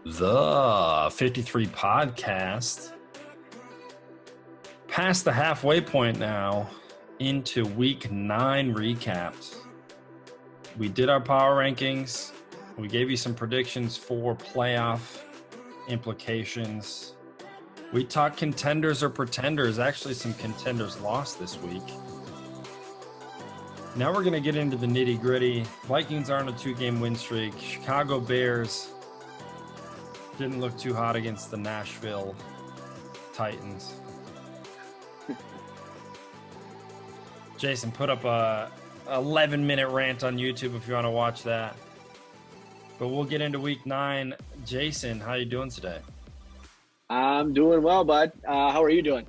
The 53 podcast. Past the halfway point now into week 9 recaps. We did our power rankings. We gave you some predictions for playoff implications. We talked contenders or pretenders. Actually, some contenders lost this week. Now we're going to get into the nitty gritty. Vikings are on a 2-game win streak. Chicago Bears didn't look too hot against the Nashville Titans. Jason put up a 11-minute rant on YouTube if you want to watch that. But we'll get into week 9. Jason, how you doing today? I'm doing well, bud. How are you doing?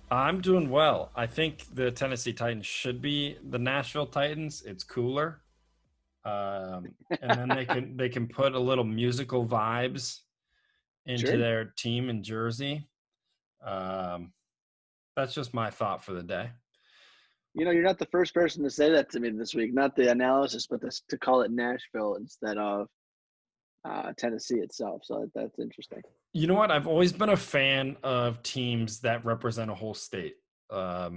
I'm doing well. I think the Tennessee Titans should be the Nashville Titans. It's cooler. And then they can put a little musical vibes into their team in Jersey. That's just my thought for the day. You know, you're not the first person to say that to me this week. Not the analysis, but to call it Nashville instead of Tennessee itself. So that's interesting. You know what? I've always been a fan of teams that represent a whole state. I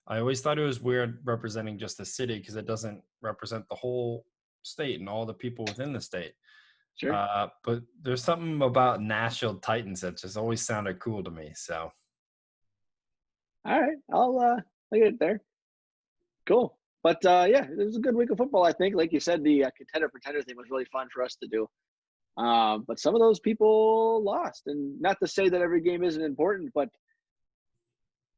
always thought it was weird representing just a city because it doesn't represent the whole state and all the people within the state. Sure. But there's something about Nashville Titans that just always sounded cool to me. So. All right. I'll get it there. Cool. But, yeah, it was a good week of football, I think. Like you said, the contender-pretender thing was really fun for us to do. But some of those people lost. And not to say that every game isn't important, but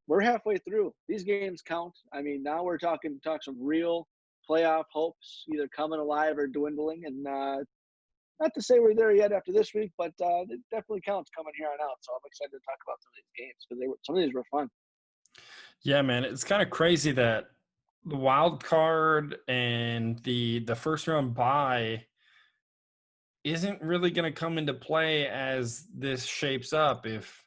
we're halfway through. These games count. I mean, now we're talking some real playoff hopes, either coming alive or dwindling. And not to say we're there yet after this week, but it definitely counts coming here on out. So I'm excited to talk about some of these games because some of these were fun. Yeah, man, it's kind of crazy that the wild card and the first round bye isn't really going to come into play as this shapes up. If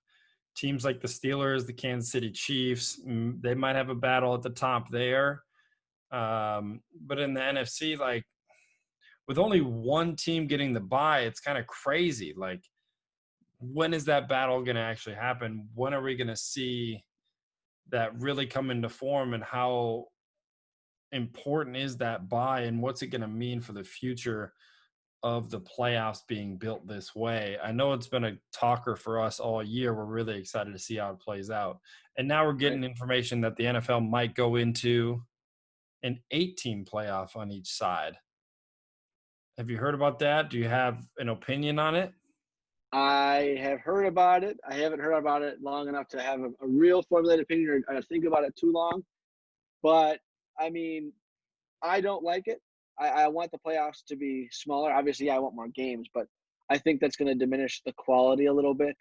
teams like the Steelers, the Kansas City Chiefs, they might have a battle at the top there. But in the NFC, like with only one team getting the bye, it's kind of crazy. Like, when is that battle going to actually happen? When are we going to see that really come into form, and how important is that bye, and what's it going to mean for the future of the playoffs being built this way? I know it's been a talker for us all year. We're really excited to see how it plays out. And now we're getting information that the NFL might go into an 8-team playoff on each side. Have you heard about that? Do you have an opinion on it? I have heard about it. I haven't heard about it long enough to have a real formulated opinion or think about it too long. But, I mean, I don't like it. I want the playoffs to be smaller. Obviously, I want more games, but I think that's going to diminish the quality a little bit,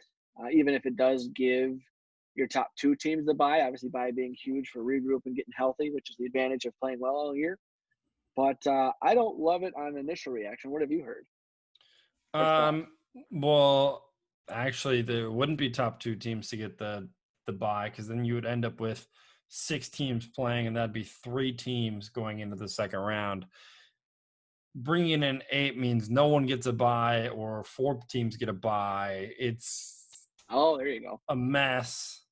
even if it does give your top 2 teams the bye. Obviously, bye being huge for regroup and getting healthy, which is the advantage of playing well all year. But I don't love it on initial reaction. What have you heard? Well, actually, there wouldn't be top 2 teams to get the bye, because then you would end up with 6 teams playing, and that'd be 3 teams going into the second round. Bringing in 8 means no one gets a bye, or 4 teams get a bye. It's there you go. a mess.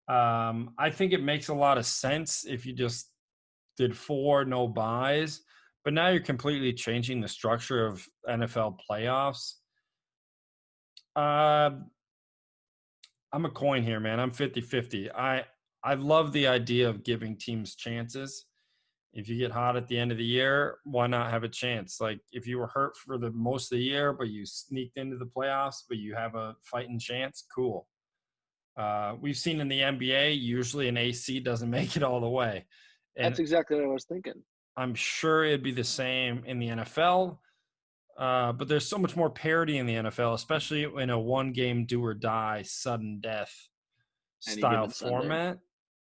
I think it makes a lot of sense if you just did 4 no byes, but now you're completely changing the structure of NFL playoffs. I'm a coin here, man. I'm 50-50. I love the idea of giving teams chances. If you get hot at the end of the year, why not have a chance? Like, if you were hurt for the most of the year, but you sneaked into the playoffs, but you have a fighting chance, cool. We've seen in the NBA, usually an AC doesn't make it all the way. And that's exactly what I was thinking. I'm sure it'd be the same in the NFL. But there's so much more parity in the NFL, especially in a 1-game do-or-die, sudden death style format.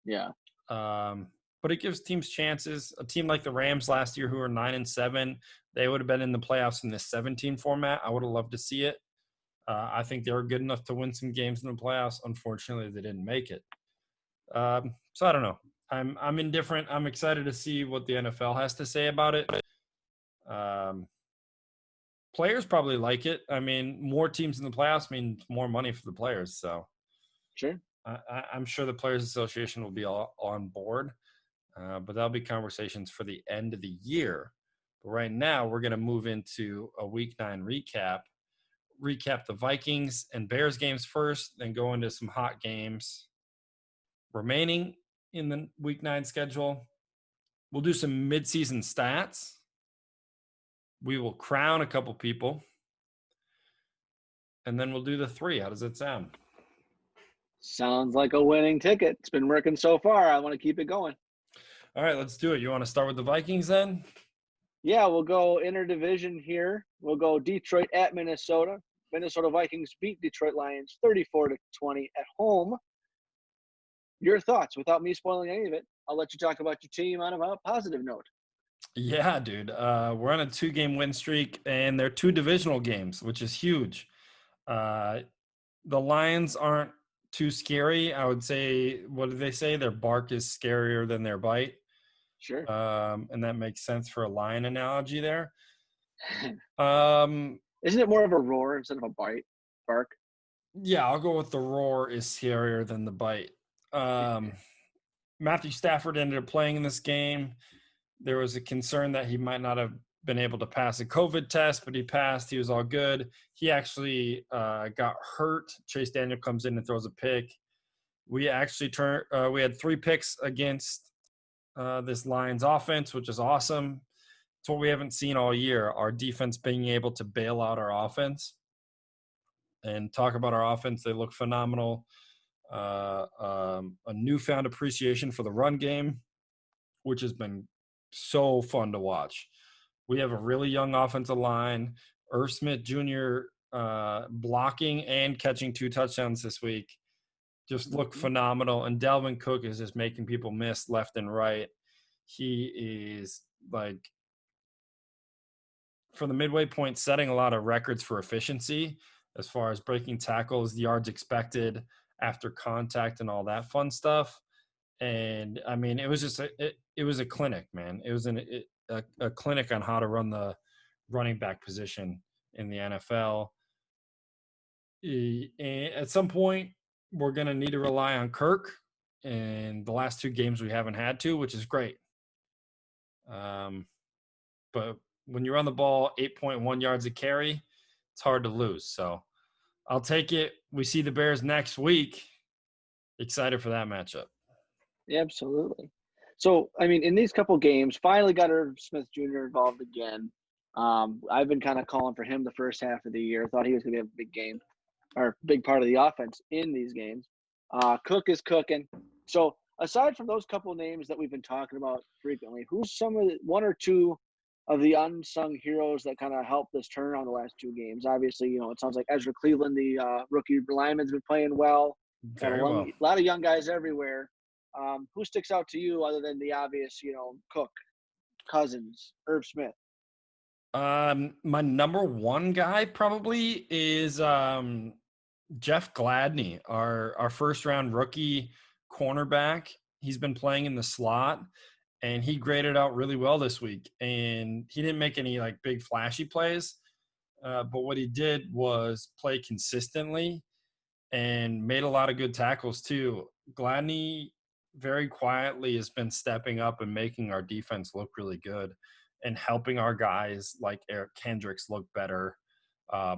Yeah. But it gives teams chances. A team like the Rams last year, who were 9-7, they would have been in the playoffs in the 17 format. I would have loved to see it. I think they were good enough to win some games in the playoffs. Unfortunately, they didn't make it. So I don't know. I'm indifferent. I'm excited to see what the NFL has to say about it. players probably like it. I mean, more teams in the playoffs means more money for the players. So Sure. I'm sure the Players Association will be all on board, but that'll be conversations for the end of the year. But right now, we're going to move into a Week 9 recap. Recap the Vikings and Bears games first, then go into some hot games remaining in the Week 9 schedule. We'll do some midseason stats. We will crown a couple people, and then we'll do the three. How does that sound? Sounds like a winning ticket. It's been working so far. I want to keep it going. All right, let's do it. You want to start with the Vikings then? Yeah, we'll go interdivision here. We'll go Detroit at Minnesota. Minnesota Vikings beat Detroit Lions 34-20 at home. Your thoughts without me spoiling any of it. I'll let you talk about your team on a positive note. Yeah, dude. We're on a 2-game win streak, and they're 2 divisional games, which is huge. The Lions aren't too scary. I would say, what do they say? Their bark is scarier than their bite. Sure. And that makes sense for a lion analogy there. Isn't it more of a roar instead of a bark? Yeah, I'll go with the roar is scarier than the bite. Matthew Stafford ended up playing in this game. There was a concern that he might not have been able to pass a COVID test, but he passed. He was all good. He actually got hurt. Chase Daniel comes in and throws a pick. We actually we had 3 picks against this Lions offense, which is awesome. It's what we haven't seen all year. Our defense being able to bail out our offense. And talk about our offense, they look phenomenal. A newfound appreciation for the run game, which has been so fun to watch. We have a really young offensive line. Irv Smith Jr. Blocking and catching 2 touchdowns this week just look phenomenal. And Dalvin Cook is just making people miss left and right. He is like, for the midway point, setting a lot of records for efficiency as far as breaking tackles, yards expected after contact, and all that fun stuff. And I mean, it was just it was a clinic, man. It was a clinic on how to run the running back position in the NFL. And at some point, we're going to need to rely on Kirk. And the last 2 games we haven't had to, which is great. But when you run the ball 8.1 yards a carry, it's hard to lose. So I'll take it. We see the Bears next week. Excited for that matchup. Yeah, absolutely. So, I mean, in these couple games, finally got Irv Smith Jr. involved again. I've been kind of calling for him the first half of the year. Thought he was going to be a big game or big part of the offense in these games. Cook is cooking. So, aside from those couple names that we've been talking about frequently, who's one or two of the unsung heroes that kind of helped this turnaround the last 2 games? Obviously, it sounds like Ezra Cleveland, the rookie lineman's been playing well. Got Very well. a lot of young guys everywhere. Who sticks out to you other than the obvious, Cook, Cousins, Irv Smith? My number 1 guy probably is Jeff Gladney, our first round rookie cornerback. He's been playing in the slot, and he graded out really well this week. And he didn't make any like big flashy plays, but what he did was play consistently and made a lot of good tackles too. Gladney very quietly has been stepping up and making our defense look really good and helping our guys like Eric Kendricks look better,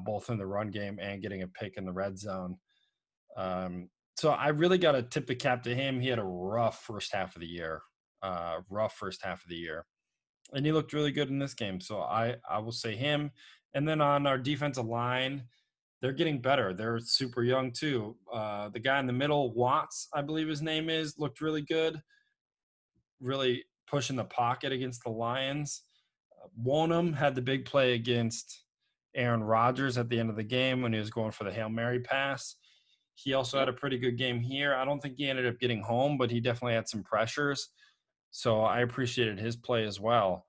both in the run game and getting a pick in the red zone. So I really got to tip the cap to him. He had a rough first half of the year, and he looked really good in this game. So I will say him. And then on our defensive line, they're getting better. They're super young too. The guy in the middle, Watts, I believe his name is, looked really good. Really pushing the pocket against the Lions. Wonham had the big play against Aaron Rodgers at the end of the game when he was going for the Hail Mary pass. He also had a pretty good game here. I don't think he ended up getting home, but he definitely had some pressures. So I appreciated his play as well.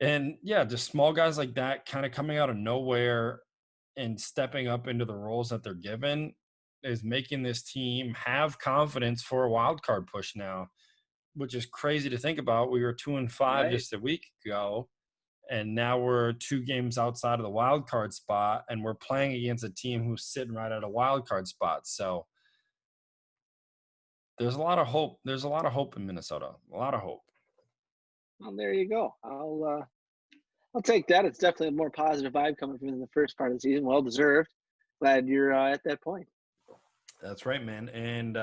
And yeah, just small guys like that kind of coming out of nowhere and stepping up into the roles that they're given is making this team have confidence for a wild card push now, which is crazy to think about. We were 2-5 Right. just a week ago, And now we're 2 games outside of the wild card spot, and we're playing against a team who's sitting right at a wild card spot. So there's a lot of hope. There's a lot of hope in Minnesota. A lot of hope. Well, there you go. I'll take that. It's definitely a more positive vibe coming from the first part of the season. Well deserved. Glad you're at that point. That's right, man. And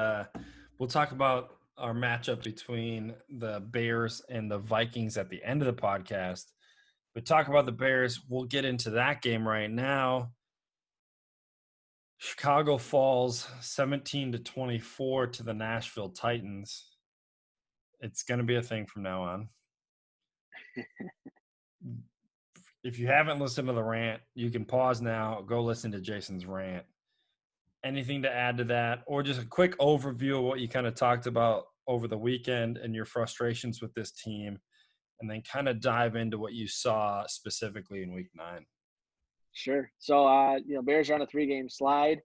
we'll talk about our matchup between the Bears and the Vikings at the end of the podcast. But talk about the Bears. We'll get into that game right now. Chicago falls 17-24 to the Nashville Titans. It's going to be a thing from now on. If you haven't listened to the rant, you can pause now, go listen to Jason's rant. Anything to add to that, or just a quick overview of what you kind of talked about over the weekend and your frustrations with this team, and then kind of dive into what you saw specifically in week 9. Sure. So, Bears are on a 3-game slide.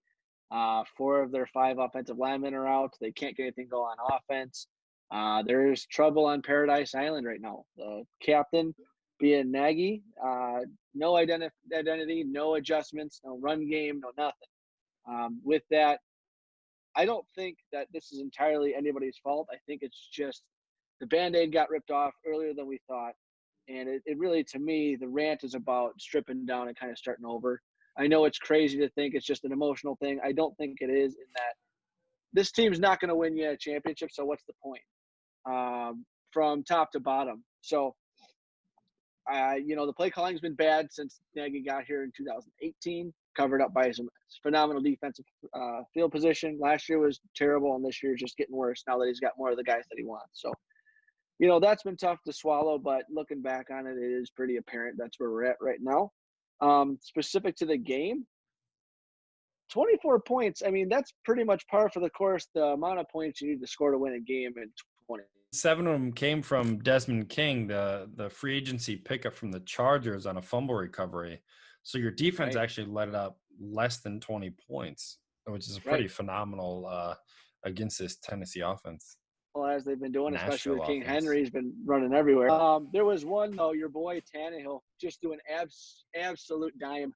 4 of their 5 offensive linemen are out. They can't get anything going on offense. There's trouble on Paradise Island right now. The captain, being Nagy, no identity, no adjustments, no run game, no nothing. With that, I don't think that this is entirely anybody's fault. I think it's just the Band-Aid got ripped off earlier than we thought. And it really, to me, the rant is about stripping down and kind of starting over. I know it's crazy to think it's just an emotional thing. I don't think it is, in that this team's not going to win you a championship, so what's the point? From top to bottom. So, the play calling's been bad since Nagy got here in 2018, covered up by some phenomenal defensive field position. Last year was terrible, and this year is just getting worse now that he's got more of the guys that he wants. So, that's been tough to swallow, but looking back on it, it is pretty apparent that's where we're at right now. Specific to the game, 24 points. I mean, that's pretty much par for the course, the amount of points you need to score to win a game in 20. 7 of them came from Desmond King, the free agency pickup from the Chargers on a fumble recovery. So your defense actually let up less than 20 points, which is pretty phenomenal against this Tennessee offense. Well, as they've been doing, Nashville especially with King offense. Henry, he's been running everywhere. There was one, though, your boy Tannehill, just doing absolute dime.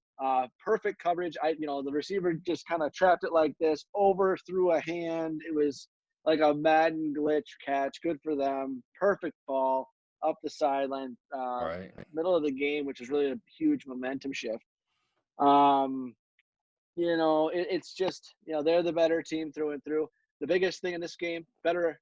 Perfect coverage. The receiver just kind of trapped it like this, over through a hand. It was like a Madden glitch catch. Good for them. Perfect ball up the sideline, middle of the game, which is really a huge momentum shift. It's just, they're the better team through and through. The biggest thing in this game, better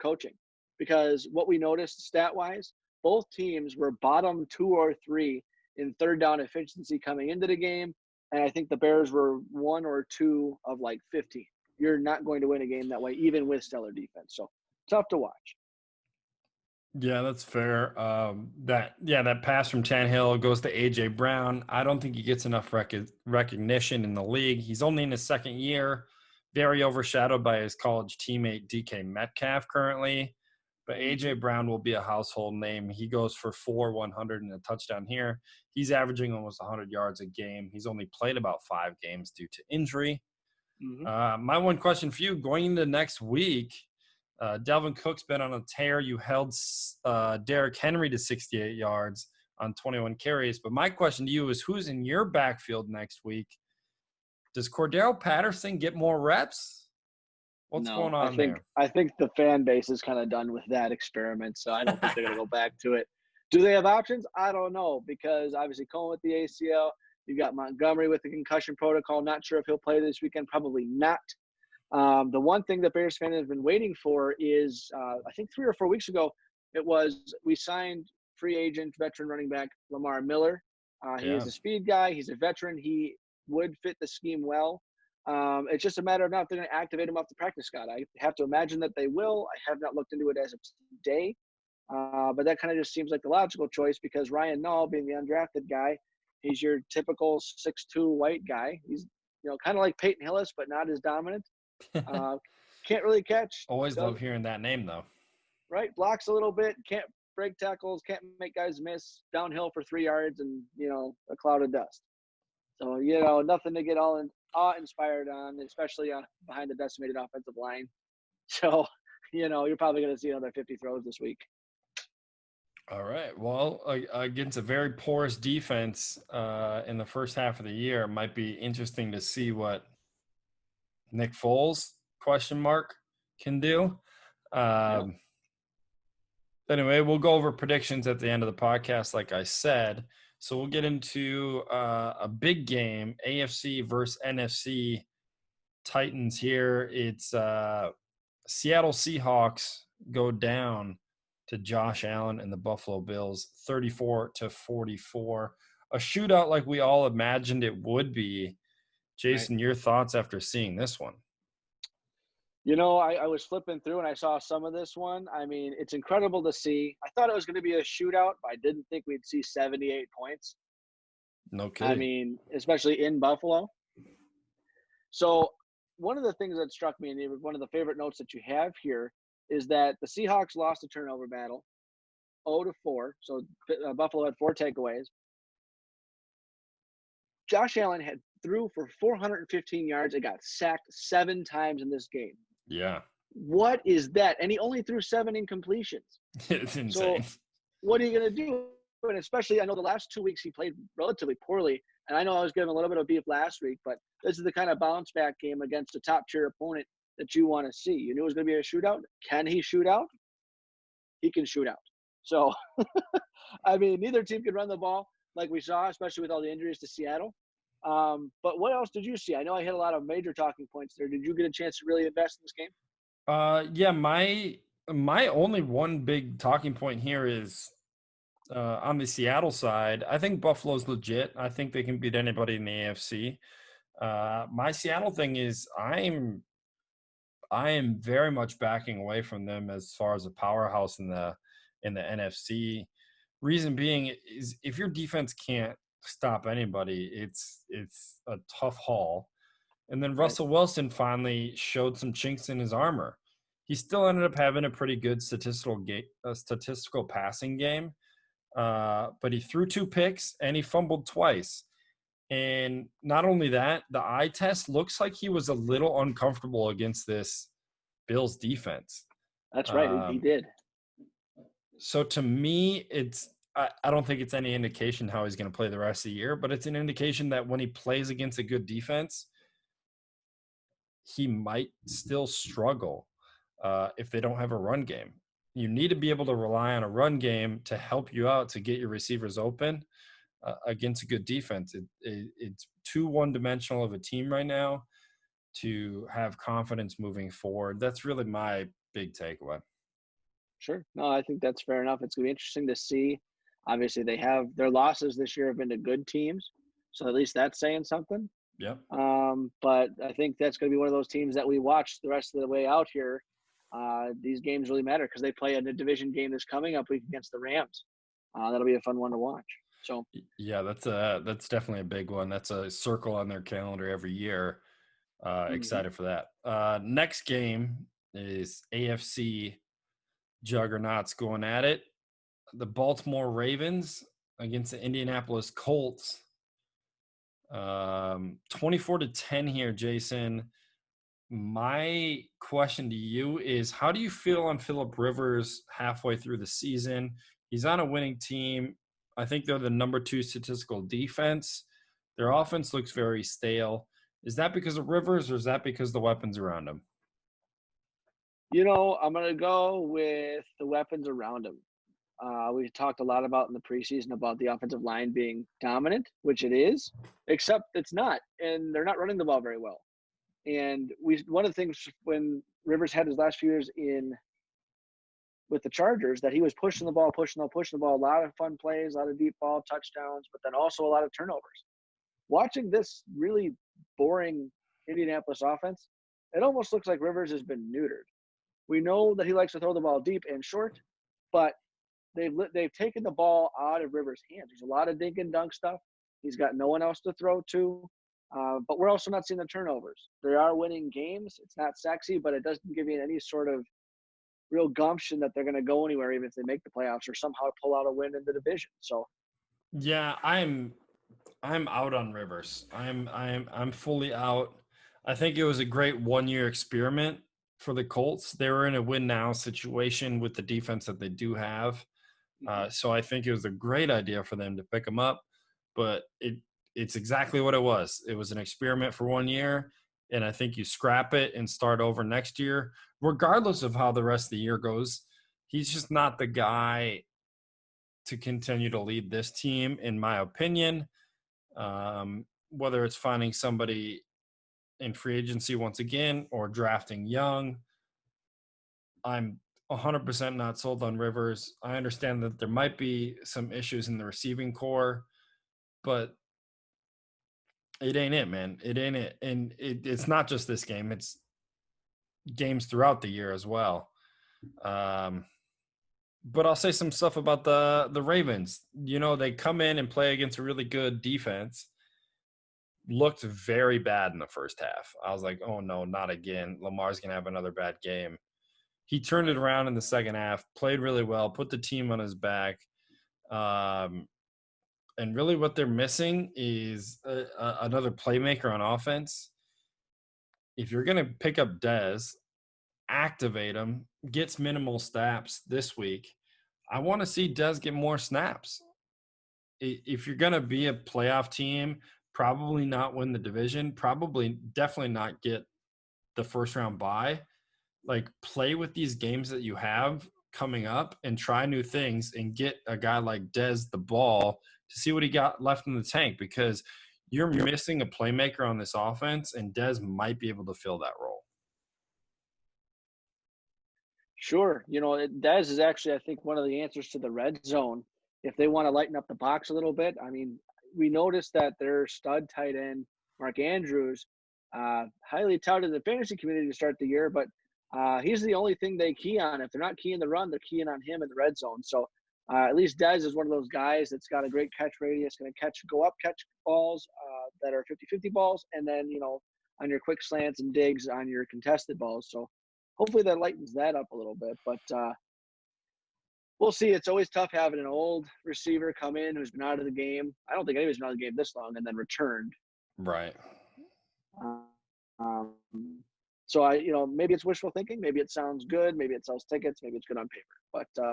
coaching, because what we noticed stat-wise, both teams were bottom 2 or 3 in third down efficiency coming into the game, and I think the Bears were 1 or 2 of like 15. You're not going to win a game that way, even with stellar defense. So tough to watch. Yeah, that's fair. That pass from Tannehill goes to A.J. Brown. I don't think he gets enough recognition in the league. He's only in his second year, very overshadowed by his college teammate DK Metcalf currently. But A.J. Brown will be a household name. He goes for 100 and a touchdown here. He's averaging almost 100 yards a game. He's only played about 5 games due to injury. My one question for you, going into next week, Dalvin Cook's been on a tear. You held Derrick Henry to 68 yards on 21 carries. But my question to you is, who's in your backfield next week? Does Cordero Patterson get more reps? What's going on there? I think the fan base is kind of done with that experiment, so I don't think they're going to go back to it. Do they have options? I don't know, because obviously Cohen with the ACL, you got Montgomery with the concussion protocol. Not sure if he'll play this weekend. Probably not. The one thing that Bears fans have been waiting for is, I think 3 or 4 weeks ago, we signed free agent veteran running back Lamar Miller. He is a speed guy. He's a veteran. He would fit the scheme well. It's just a matter of now if they're going to activate him off the practice squad. I have to imagine that they will. I have not looked into it as of today. But that kind of just seems like the logical choice, because Ryan Nall, being the undrafted guy, he's your typical 6'2" white guy. He's kind of like Peyton Hillis, but not as dominant. Can't really catch. Always love hearing that name, though. Right? Blocks a little bit. Can't break tackles. Can't make guys miss. Downhill for 3 yards and, a cloud of dust. So, nothing to get all awe-inspired on, especially behind the decimated offensive line. So, you're probably going to see another 50 throws this week. All right. Well, against a very porous defense in the first half of the year, it might be interesting to see what Nick Foles question mark can do. Yeah. Um, anyway, we'll go over predictions at the end of the podcast, like I said. So we'll get into a big game, AFC versus NFC Titans here. It's Seattle Seahawks go down to Josh Allen and the Buffalo Bills 34-44. A shootout like we all imagined it would be. Right. Jason, your thoughts after seeing this one? I was flipping through and I saw some of this one. I mean, it's incredible to see. I thought it was going to be a shootout, but I didn't think we'd see 78 points. No I kidding. mean, especially in Buffalo. So, one of the things that struck me, and one of the favorite notes that you have here, is that the Seahawks lost a turnover battle 0-4. So, Buffalo had 4 takeaways. Josh Allen had threw for 415 yards and got sacked 7 times in this game. Yeah. What is that? And he only threw 7 incompletions. It's So insane. what are you going to do? And especially, I know the last 2 weeks he played relatively poorly. And I know I was giving a little bit of beef last week, but this is the kind of bounce back game against a top tier opponent that you want to see. You knew it was going to be a shootout. Can he shoot out? He can shoot out. So, I mean, neither team could run the ball like we saw, especially with all the injuries to Seattle. But what else did you see? I know I hit a lot of major talking points there. Did you get a chance to really invest in this game? Yeah, my only one big talking point here is on the Seattle side. I think Buffalo's legit. I think they can beat anybody in the AFC. My Seattle thing is I am very much backing away from them as far as a powerhouse in the NFC. Reason being is if your defense can't stop anybody, it's a tough haul. And then Right. Russell Wilson finally showed some chinks in his armor. He still ended up having a pretty good statistical passing game, but he threw 2 picks and he fumbled twice. And not only that, the eye test looks like he was a little uncomfortable against this Bills defense. That's right. He Um, did. so to me, I don't think it's any indication how he's going to play the rest of the year, but it's an indication that when he plays against a good defense, he might still struggle if they don't have a run game. You need to be able to rely on a run game to help you out to get your receivers open against a good defense. It's too one-dimensional of a team right now to have confidence moving forward. That's really my big takeaway. Sure. No, I think that's fair enough. It's going to be interesting to see. Obviously, they have their losses this year have been to good teams, so at least that's saying something. Yep. But I think that's going to be one of those teams that we watch the rest of the way out here. These games really matter because they play in a division game this coming up week against the Rams. That'll be a fun one to watch. So Yeah, that's definitely a big one. That's a circle on their calendar every year. Excited for that. Next game is AFC juggernauts going at it. The Baltimore Ravens against the Indianapolis Colts. 24-10 here, Jason. My question to you is how do you feel on Phillip Rivers halfway through the season? He's on a winning team. I think they're the number 2 statistical defense. Their offense looks very stale. Is that because of Rivers or is that because of the weapons around him? I'm going to go with the weapons around him. We talked a lot about in the preseason about the offensive line being dominant, which it is, except it's not, and they're not running the ball very well. And one of the things when Rivers had his last few years with the Chargers that he was pushing the ball, a lot of fun plays, a lot of deep ball touchdowns, but then also a lot of turnovers. Watching this really boring Indianapolis offense, it almost looks like Rivers has been neutered. We know that he likes to throw the ball deep and short, but they've taken the ball out of Rivers' hands. There's a lot of dink and dunk stuff. He's got no one else to throw to. But we're also not seeing the turnovers. They are winning games. It's not sexy, but it doesn't give you any sort of real gumption that they're going to go anywhere, even if they make the playoffs or somehow pull out a win in the division. So, Yeah, I'm out on Rivers. I'm fully out. I think it was a great 1-year experiment for the Colts. They were in a win now situation with the defense that they do have. Mhm. So I think it was a great idea for them to pick him up, but it's exactly what it was. It was an experiment for 1 year, and I think you scrap it and start over next year, regardless of how the rest of the year goes. He's just not the guy to continue to lead this team, in my opinion. Whether it's finding somebody in free agency once again or drafting young, I'm 100% not sold on Rivers. I understand that there might be some issues in the receiving core, but it ain't it, man. It ain't it. And it's not just this game, it's games throughout the year as well. Um, but I'll say some stuff about the Ravens. You know, they come in and play against a really good defense. Looked very bad in the first half. I was like, oh no, not again. Lamar's gonna have another bad game. He turned it Right. around in the second half, played really well, put the team on his back. Um, and really, what they're missing is another playmaker on offense. If you're going to pick up Dez, activate him, gets minimal snaps this week. I want to see Dez get more snaps. If you're going to be a playoff team, probably not win the division, probably definitely not get the first round bye. Like, play with these games that you have coming up and try new things and get a guy like Dez the ball to see what he got left in the tank, because you're missing a playmaker on this offense, and Dez might be able to fill that role. Sure. Dez is actually, I think, one of the answers to the red zone. If they want to lighten up the box a little bit, I mean, we noticed that their stud tight end, Mark Andrews, highly touted in the fantasy community to start the year, but he's the only thing they key on. If they're not keying the run, they're keying on him in the red zone. So at least Dez is one of those guys that's got a great catch radius, going to go up, catch balls that are 50-50 balls, and then, on your quick slants and digs on your contested balls. So hopefully that lightens that up a little bit. But we'll see. It's always tough having an old receiver come in who's been out of the game. I don't think anybody's been out of the game this long and then returned. Right. Uh, um, so maybe it's wishful thinking. Maybe it sounds good. Maybe it sells tickets. Maybe it's good on paper. But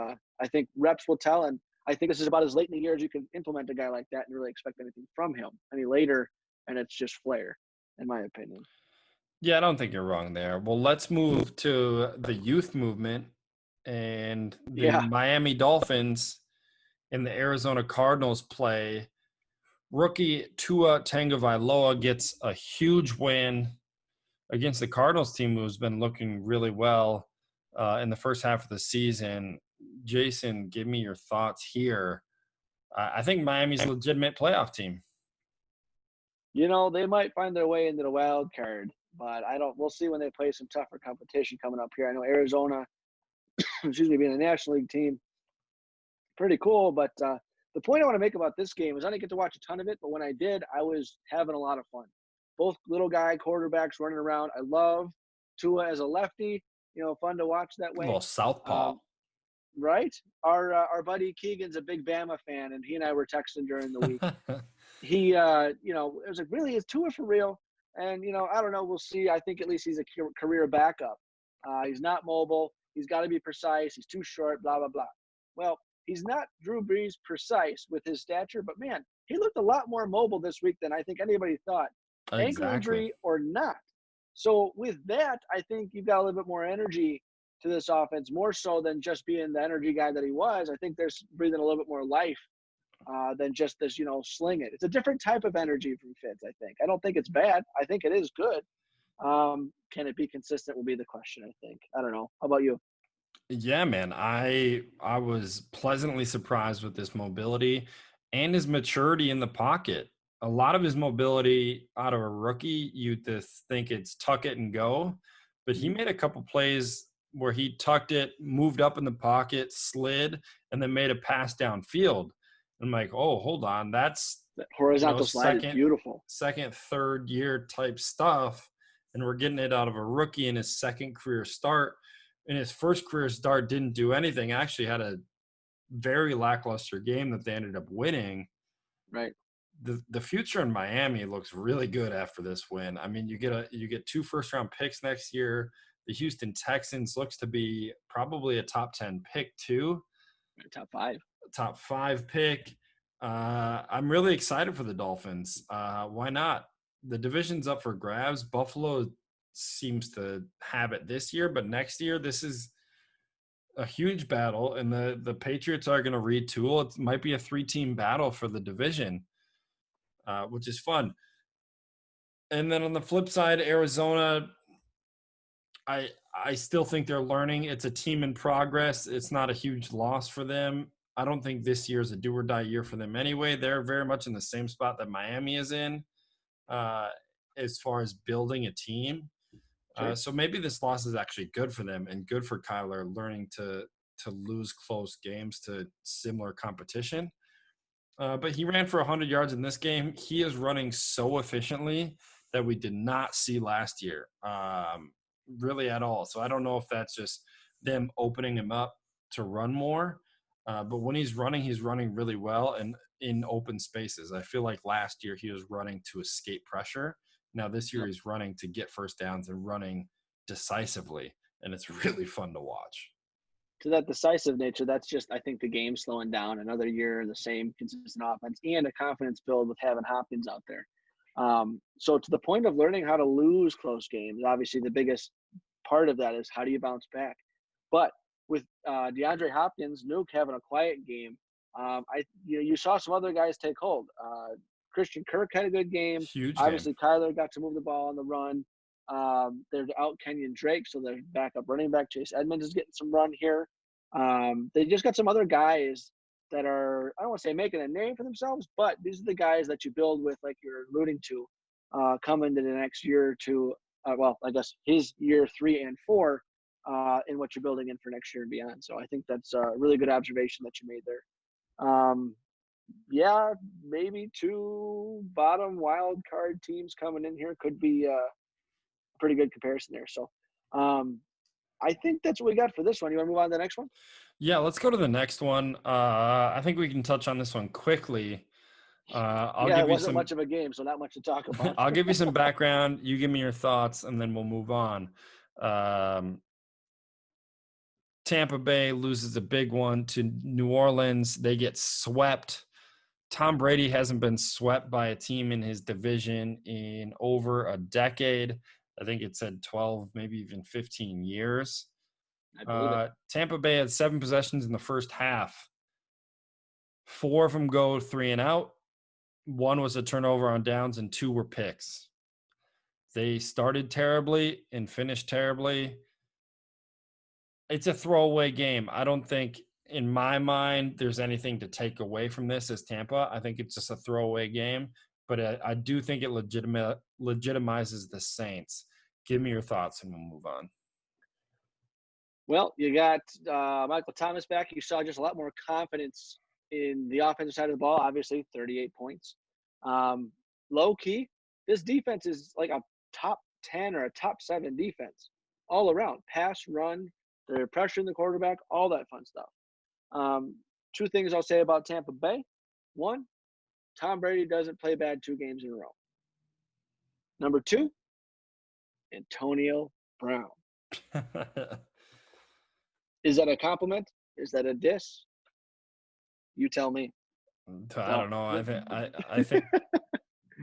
I think reps will tell. And I think this is about as late in the year as you can implement a guy like that and really expect anything from him any later. And it's just flair, in my opinion. Yeah, I don't think you're wrong there. Well, let's move to the youth movement and the Yeah. Miami Dolphins and the Arizona Cardinals play. Rookie Tua Tagovailoa gets a huge win against the Cardinals team, who's been looking really well in the first half of the season. Jason, give me your thoughts here. I think Miami's a legitimate playoff team. They might find their way into the wild card, but I don't. We'll see when they play some tougher competition coming up here. I know Arizona, excuse me, being a National League team, pretty cool. But the point I want to make about this game is I didn't get to watch a ton of it, but when I did, I was having a lot of fun. Both little guy quarterbacks running around. I love Tua as a lefty. Fun to watch that A little way. southpaw. Um, right? Our buddy Keegan's a big Bama fan, and he and I were texting during the week. He, it was like, really, is Tua for real? And, I don't know. We'll see. I think at least he's a career backup. He's not mobile. He's got to be precise. He's too short, blah, blah, blah. Well, he's not Drew Brees precise with his stature, but man, he looked a lot more mobile this week than I think anybody thought, ankle Exactly. injury or not. So with that, I think you've got a little bit more energy to this offense, more so than just being the energy guy that he was. I think there's breathing a little bit more life than just this, sling it. It's a different type of energy from Fitz, I think. I don't think it's bad. I think it is good. Can it be consistent will be the question, I think. I don't know. How about you? Yeah, man. I was pleasantly surprised with this mobility and his maturity in the pocket. A lot of his mobility out of a rookie, you'd just think it's tuck it and go, but he Mhm. made a couple plays where he tucked it, moved up in the pocket, slid, and then made a pass downfield. I'm like, oh, hold on, that's That horizontal slide is second, beautiful. third year type stuff, and we're getting it out of a rookie in his second career start. In his first career start, didn't do anything. Actually had a very lackluster game that they ended up winning. Right. The future in Miami looks really good after this win. I mean, you get 2 first round picks next year. The Houston Texans looks to be probably a top 10 pick too. Top five. top 5 pick. I'm really excited for the Dolphins. Why not? The division's up for grabs. Buffalo seems to have it this year, but next year, this is a huge battle, and the Patriots are going to retool. It might be a 3-team battle for the division, which is fun. And then on the flip side, Arizona, I still think they're learning. It's a team in progress. It's not a huge loss for them. I don't think this year is a do or die year for them anyway. They're very much in the same spot that Miami is in, uh, as far as building a team. Sure. So maybe this loss is actually good for them and good for Kyler learning to lose close games to similar competition. But he ran for 100 yards in this game. He is running so efficiently that we did not see last year, really at all. So I don't know if that's just them opening him up to run more. But when he's running really well and in open spaces. I feel like last year he was running to escape pressure. Now this year Yep. he's running to get first downs and running decisively, and it's really fun to watch. To that decisive nature, that's just, I think, the game slowing down. Another year, the same consistent offense, and a confidence build with having Hopkins out there. So to the point of learning how to lose close games, obviously the biggest part of that is how do you bounce back. But with DeAndre Hopkins, Nuke having a quiet game, you saw some other guys take hold. Christian Kirk had a good game. Huge game. Obviously, Kyler got to move the ball on the run. They're out Kenyon Drake, so their backup running back Chase Edmonds is getting some run here. They just got some other guys that are, I don't want to say making a name for themselves, but these are the guys that you build with, like you're alluding to, coming to the next year or two. Well, I guess his year 3 and 4 in what you're building in for next year and beyond. So I think that's a really good observation that you made there. Yeah, maybe 2 bottom wild card teams coming in here could be a pretty good comparison there. So I think that's what we got for this one. You want to move on to the next one? Yeah, let's go to the next one. I think we can touch on this one quickly. I'll Yeah, it give you wasn't some. much of a game, so not much to talk about. I'll give you some background. You give me your thoughts, and then we'll move on. Um, Tampa Bay loses a big one to New Orleans. They get swept. Tom Brady hasn't been swept by a team in his division in over a decade. I think it said 12, maybe even 15 years. I believe it. Tampa Bay had 7 possessions in the first half. 4 of them go 3 and out. 1 was a turnover on downs, and 2 were picks. They started terribly and finished terribly. It's a throwaway game. I don't think, in my mind, there's anything to take away from this as Tampa. I think it's just a throwaway game, but I do think it legitimizes the Saints. Give me your thoughts, and we'll move on. Well, you got Michael Thomas back. You saw just a lot more confidence in the offensive side of the ball. Obviously, 38 points. Low key, this defense is like a top 10 or a top 7 defense all around. Pass, run, they're pressuring the quarterback, all that fun stuff. 2 things I'll say about Tampa Bay. 1, Tom Brady doesn't play bad 2 games in a row. Number 2, Antonio Brown. Is that a compliment? Is that a diss? You tell me. I don't know. I think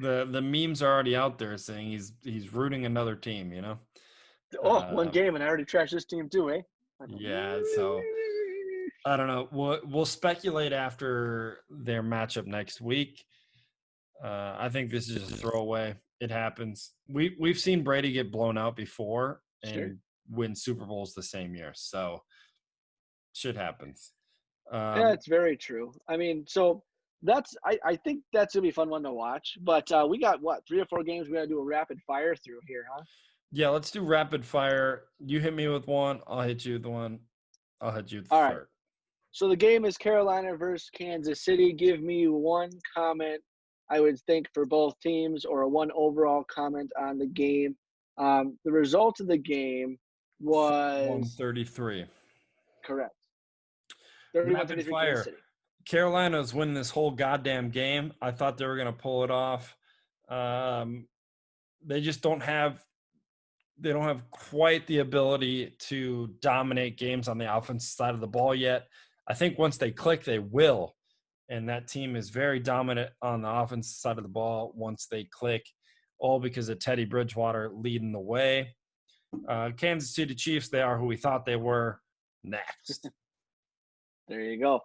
the memes are already out there saying he's rooting another team. One game and I already trashed this team too, eh? Yeah. So I don't know. We'll speculate after their matchup next week. I think this is just a throwaway. It happens. We've seen Brady get blown out before and win Super Bowls the same year. So shit happens. Yeah, it's very true. I mean, so I think that's gonna be a fun one to watch. But we got what, 3 or 4 games we gotta do a rapid fire through here, huh? Yeah, let's do rapid fire. You hit me with one, I'll hit you with one. I'll hit you with the All third. right. So the game is Carolina versus Kansas City. Give me one comment, I would think, for both teams, or a one overall comment on the game. The result of the game was 133. correct. Rapid 31-33 Kansas fire. City. Carolina's winning this whole goddamn game. I thought they were going to pull it off. They just don't have quite the ability to dominate games on the offensive side of the ball yet. I think once they click, they will. And that team is very dominant on the offensive side of the ball once they click, all because of Teddy Bridgewater leading the way. Kansas City Chiefs, they are who we thought they were. Next. There you go.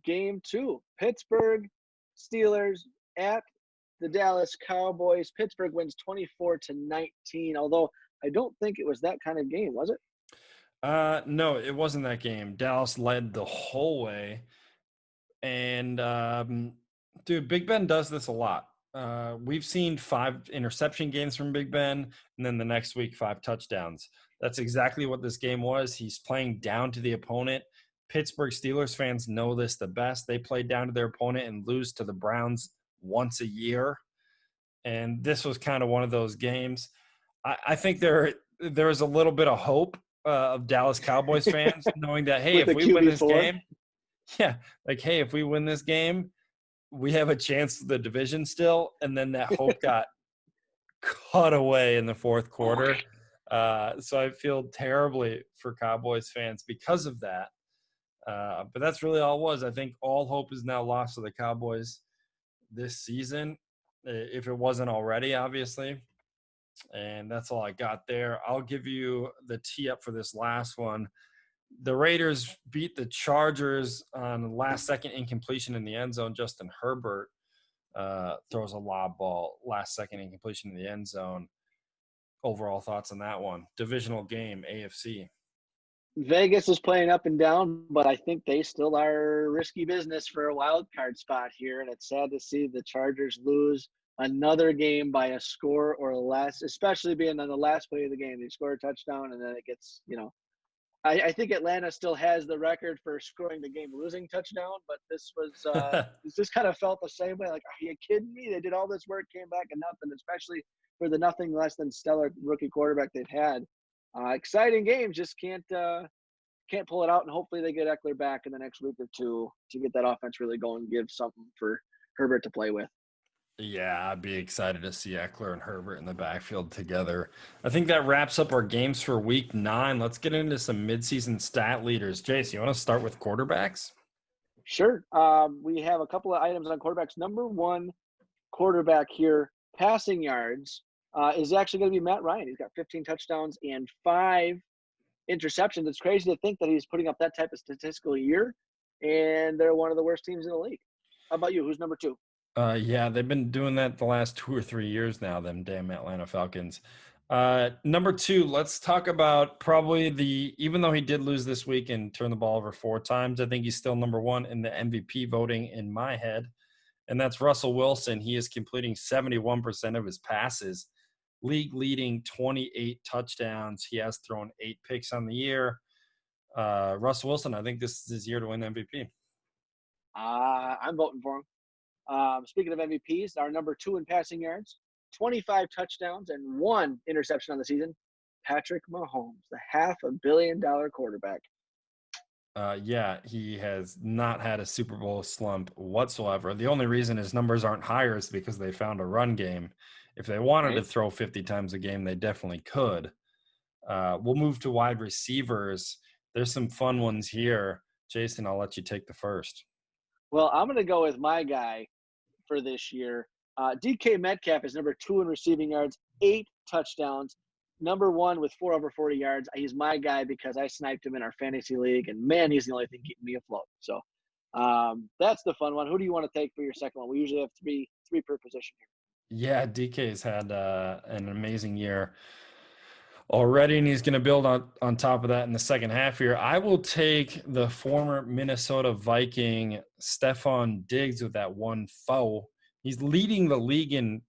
Game 2, Pittsburgh Steelers at the Dallas Cowboys. Pittsburgh wins 24-19, although I don't think it was that kind of game, was it? No, it wasn't that game. Dallas led the whole way. And, dude, Big Ben does this a lot. We've seen 5 interception games from Big Ben, and then the next week, 5 touchdowns. That's exactly what this game was. He's playing down to the opponent. Pittsburgh Steelers fans know this the best. They play down to their opponent and lose to the Browns once a year. And this was kind of one of those games. I think there is a little bit of hope of Dallas Cowboys fans knowing that, hey, With if the we win this QB4. game, yeah, like, hey, if we win this game, we have a chance to the division still. And then that hope got cut away in the fourth quarter. So I feel terribly for Cowboys fans because of that. But that's really all it was. I think all hope is now lost to the Cowboys this season, if it wasn't already, obviously. And that's all I got there. I'll give you the tee up for this last one. The Raiders beat the Chargers on last-second incompletion in the end zone. Justin Herbert throws a lob ball, last-second incompletion in the end zone. Overall thoughts on that one? Divisional game, AFC. Vegas is playing up and down, but I think they still are risky business for a wild card spot here. And it's sad to see the Chargers lose another game by a score or less, especially being on the last play of the game. They score a touchdown and then it gets, I think Atlanta still has the record for scoring the game-losing touchdown, but this was this kind of felt the same way. Like, are you kidding me? They did all this work, came back and nothing, especially for the nothing less than stellar rookie quarterback they've had. Exciting games, just can't pull it out, and hopefully they get Eckler back in the next week or two to get that offense really going and give something for Herbert to play with. Yeah, I'd be excited to see Eckler and Herbert in the backfield together. I think that wraps up our games for week 9. Let's get into some midseason stat leaders. Jace, you want to start with quarterbacks? Sure. We have a couple of items on quarterbacks. Number 1 quarterback here, passing yards, is actually going to be Matt Ryan. He's got 15 touchdowns and 5 interceptions. It's crazy to think that he's putting up that type of statistical year, and they're one of the worst teams in the league. How about you? Who's number 2? Yeah, they've been doing that the last 2 or 3 years now, them damn Atlanta Falcons. Number 2, let's talk about probably even though he did lose this week and turn the ball over 4 times, I think he's still number 1 in the MVP voting in my head, and that's Russell Wilson. He is completing 71% of his passes, league leading 28 touchdowns. He has thrown 8 picks on the year. Russell Wilson, I think this is his year to win MVP. I'm voting for him. Speaking of MVPs, our number 2 in passing yards, 25 touchdowns and 1 interception on the season, Patrick Mahomes, the $500 million quarterback. Yeah, he has not had a Super Bowl slump whatsoever. The only reason his numbers aren't higher is because they found a run game. If they wanted to throw 50 times a game, they definitely could. We'll move to wide receivers. There's some fun ones here. Jason, I'll let you take the first. Well, I'm going to go with my guy for this year. DK Metcalf is number 2 in receiving yards, 8 touchdowns. Number 1 with 4 over 40 yards. He's my guy because I sniped him in our fantasy league, and man, he's the only thing keeping me afloat. So that's the fun one. Who do you want to take for your second one? We usually have three per position here. Yeah, DK's had an amazing year already, and he's going to build on top of that in the second half here. I will take the former Minnesota Viking Stephon Diggs with that 1 foul. He's leading the league in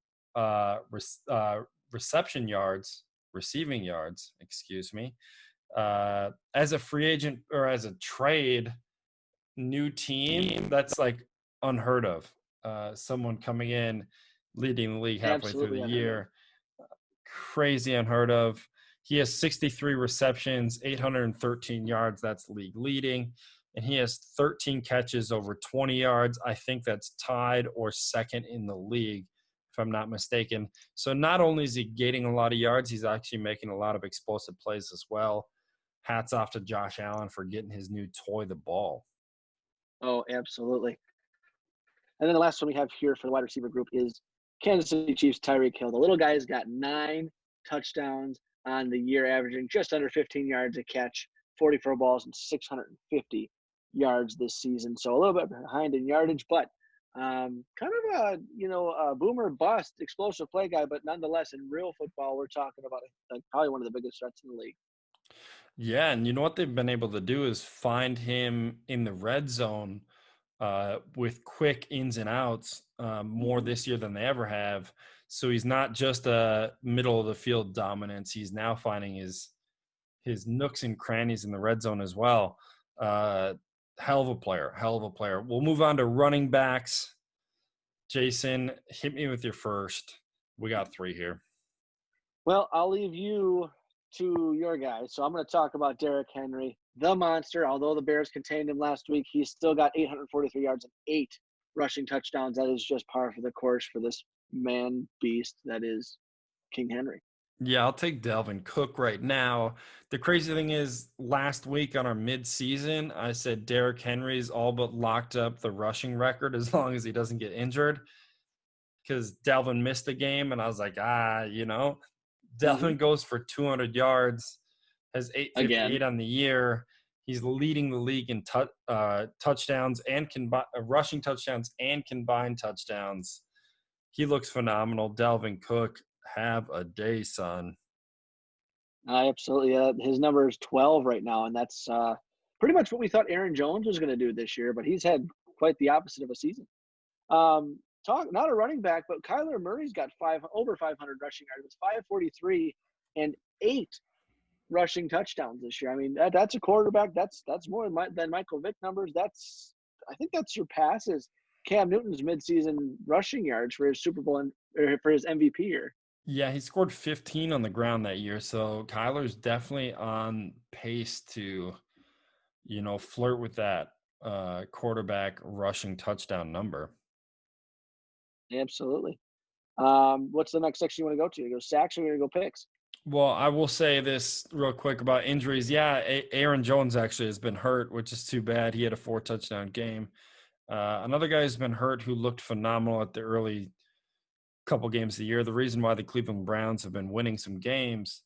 receiving yards, excuse me. As a free agent or as a trade, new team, that's like unheard of. Someone coming in, leading the league halfway Absolutely through the year. Crazy unheard of. He has 63 receptions, 813 yards. That's league leading. And he has 13 catches over 20 yards. I think that's tied or second in the league, if I'm not mistaken. So not only is he gaining a lot of yards, he's actually making a lot of explosive plays as well. Hats off to Josh Allen for getting his new toy the ball. Oh, absolutely. And then the last one we have here for the wide receiver group is Kansas City Chiefs Tyreek Hill. The little guy's got 9 touchdowns on the year, averaging just under 15 yards a catch, 44 balls, and 650 yards this season. So a little bit behind in yardage, but kind of a boomer bust, explosive play guy. But nonetheless, in real football, we're talking about probably one of the biggest threats in the league. Yeah, and you know what they've been able to do is find him in the red zone with quick ins and outs more Mm-hmm. this year than they ever have. So he's not just a middle of the field dominance. He's now finding his nooks and crannies in the red zone as well. Uh, hell of a player, hell of a player. We'll move on to running backs. Jason, hit me with your first. We got three here. Well, I'll leave you to your guy. So I'm going to talk about Derrick Henry, the monster. Although the Bears contained him last week, he's still got 843 yards and 8 rushing touchdowns. That is just par for the course for this man beast that is King Henry. Yeah, I'll take Dalvin Cook right now. The crazy thing is, last week on our mid-season, I said Derrick Henry's all but locked up the rushing record as long as he doesn't get injured because Dalvin missed a game, and I was like, Mm-hmm. Dalvin goes for 200 yards, has Again, 858 on the year. He's leading the league in touchdowns and rushing touchdowns and combined touchdowns. He looks phenomenal. Dalvin Cook, have a day, son. absolutely. His number is 12 right now, and that's pretty much what we thought Aaron Jones was going to do this year, but he's had quite the opposite of a season. Talk not a running back, but Kyler Murray's got over 500 rushing yards. It's 543 and 8 rushing touchdowns this year. I mean, that's a quarterback. That's more than Michael Vick numbers. I think that surpasses Cam Newton's midseason rushing yards for his Super Bowl or for his MVP year. Yeah, he scored 15 on the ground that year. So Kyler's definitely on pace to, flirt with that quarterback rushing touchdown number. Absolutely. What's the next section you want to go to? You go sacks or you want to go picks? Well, I will say this real quick about injuries. Yeah, Aaron Jones actually has been hurt, which is too bad. He had a 4 touchdown game. Another guy who's been hurt who looked phenomenal at the early couple games of the year. The reason why the Cleveland Browns have been winning some games.